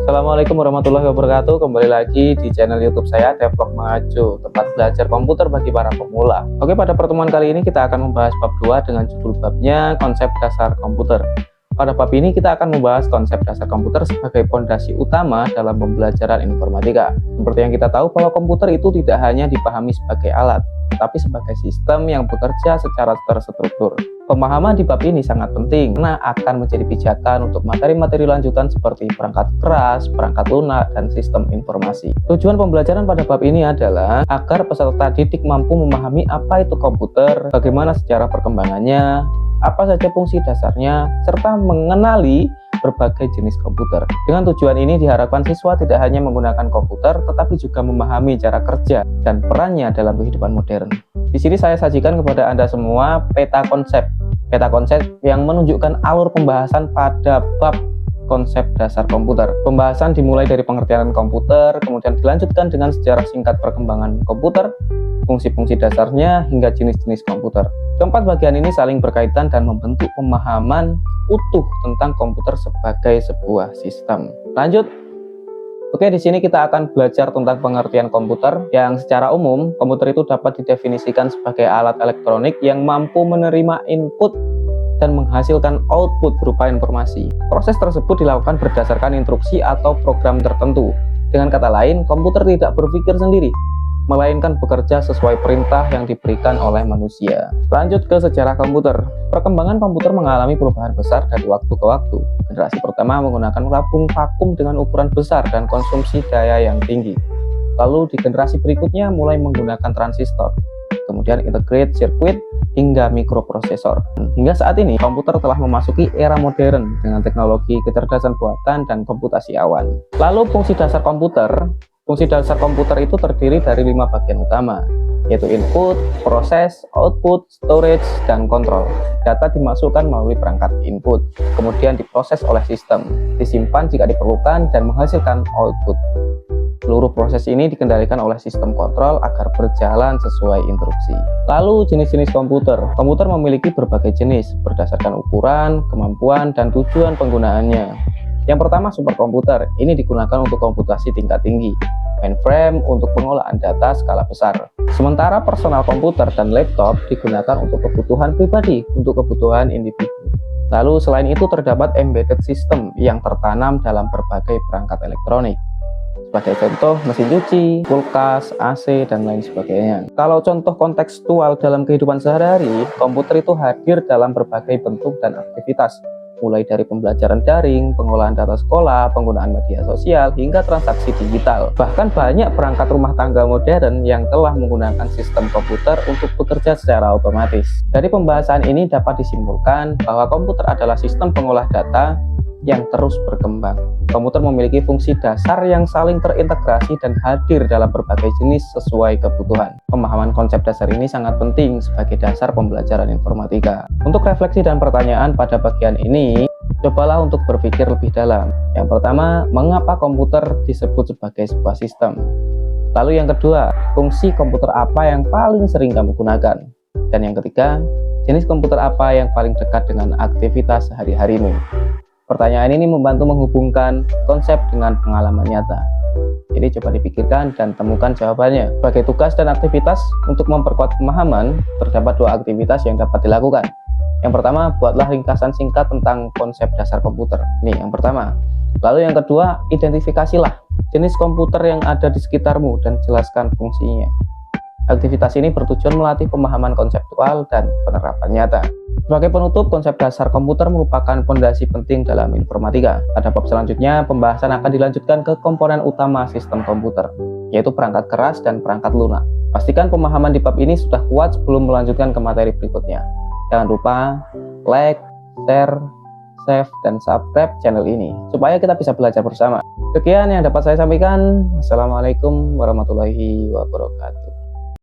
Assalamualaikum warahmatullahi wabarakatuh. Kembali lagi di channel YouTube saya, Devlog Mengacu, tempat belajar komputer bagi para pemula. Oke, pada pertemuan kali ini kita akan membahas bab 2 dengan judul babnya konsep dasar komputer. Pada bab ini kita akan membahas konsep dasar komputer sebagai fondasi utama dalam pembelajaran informatika. Seperti yang kita tahu bahwa komputer itu tidak hanya dipahami sebagai alat, tetapi sebagai sistem yang bekerja secara terstruktur. Pemahaman di bab ini sangat penting karena akan menjadi pijakan untuk materi-materi lanjutan seperti perangkat keras, perangkat lunak, dan sistem informasi. Tujuan pembelajaran pada bab ini adalah agar peserta didik mampu memahami apa itu komputer, bagaimana sejarah perkembangannya, apa saja fungsi dasarnya, serta mengenali berbagai jenis komputer. Dengan tujuan ini diharapkan siswa tidak hanya menggunakan komputer, tetapi juga memahami cara kerja dan perannya dalam kehidupan modern. Di sini saya sajikan kepada Anda semua peta konsep yang menunjukkan alur pembahasan pada bab konsep dasar komputer. Pembahasan dimulai dari pengertian komputer, kemudian dilanjutkan dengan sejarah singkat perkembangan komputer, fungsi-fungsi dasarnya, hingga jenis-jenis komputer. Keempat bagian ini saling berkaitan dan membentuk pemahaman utuh tentang komputer sebagai sebuah sistem. Lanjut. Oke, di sini kita akan belajar tentang pengertian komputer, yang secara umum komputer itu dapat didefinisikan sebagai alat elektronik yang mampu menerima input dan menghasilkan output berupa informasi. Proses tersebut dilakukan berdasarkan instruksi atau program tertentu. Dengan kata lain, komputer tidak berpikir sendiri, melainkan bekerja sesuai perintah yang diberikan oleh manusia. Lanjut ke sejarah komputer. Perkembangan komputer mengalami perubahan besar dari waktu ke waktu. Generasi pertama menggunakan tabung vakum dengan ukuran besar dan konsumsi daya yang tinggi. Lalu di generasi berikutnya mulai menggunakan transistor, kemudian integrated circuit hingga mikroprosesor. Hingga saat ini komputer telah memasuki era modern dengan teknologi kecerdasan buatan dan komputasi awan. Lalu fungsi dasar komputer. Fungsi dasar komputer itu terdiri dari 5 bagian utama, yaitu input, proses, output, storage, dan kontrol. Data dimasukkan melalui perangkat input, kemudian diproses oleh sistem, disimpan jika diperlukan, dan menghasilkan output. Seluruh proses ini dikendalikan oleh sistem kontrol agar berjalan sesuai instruksi. Lalu jenis-jenis komputer. Komputer memiliki berbagai jenis berdasarkan ukuran, kemampuan, dan tujuan penggunaannya. Yang pertama, superkomputer. Ini digunakan untuk komputasi tingkat tinggi. Mainframe untuk pengolahan data skala besar. Sementara personal komputer dan laptop digunakan untuk kebutuhan pribadi, untuk kebutuhan individu. Lalu selain itu terdapat embedded system yang tertanam dalam berbagai perangkat elektronik. Sebagai contoh, mesin cuci, kulkas, AC, dan lain sebagainya. Kalau contoh kontekstual dalam kehidupan sehari-hari, komputer itu hadir dalam berbagai bentuk dan aktivitas, mulai dari pembelajaran daring, pengolahan data sekolah, penggunaan media sosial, hingga transaksi digital. Bahkan banyak perangkat rumah tangga modern yang telah menggunakan sistem komputer untuk bekerja secara otomatis. Dari pembahasan ini dapat disimpulkan bahwa komputer adalah sistem pengolah data yang terus berkembang. Komputer memiliki fungsi dasar yang saling terintegrasi dan hadir dalam berbagai jenis sesuai kebutuhan. Pemahaman konsep dasar ini sangat penting sebagai dasar pembelajaran informatika. Untuk refleksi dan pertanyaan pada bagian ini, cobalah untuk berpikir lebih dalam. Yang pertama, mengapa komputer disebut sebagai sebuah sistem? Lalu yang kedua, fungsi komputer apa yang paling sering kamu gunakan? Dan yang ketiga, jenis komputer apa yang paling dekat dengan aktivitas sehari-harimu? Pertanyaan ini membantu menghubungkan konsep dengan pengalaman nyata. Jadi coba dipikirkan dan temukan jawabannya. Sebagai tugas dan aktivitas untuk memperkuat pemahaman, terdapat 2 aktivitas yang dapat dilakukan. Yang pertama, buatlah ringkasan singkat tentang konsep dasar komputer. Ini yang pertama. Lalu yang kedua, identifikasilah jenis komputer yang ada di sekitarmu dan jelaskan fungsinya. Aktivitas ini bertujuan melatih pemahaman konseptual dan penerapan nyata. Sebagai penutup, konsep dasar komputer merupakan fondasi penting dalam informatika. Pada bab selanjutnya, pembahasan akan dilanjutkan ke komponen utama sistem komputer, yaitu perangkat keras dan perangkat lunak. Pastikan pemahaman di bab ini sudah kuat sebelum melanjutkan ke materi berikutnya. Jangan lupa like, share, save, dan subscribe channel ini, supaya kita bisa belajar bersama. Sekian yang dapat saya sampaikan. Assalamualaikum warahmatullahi wabarakatuh.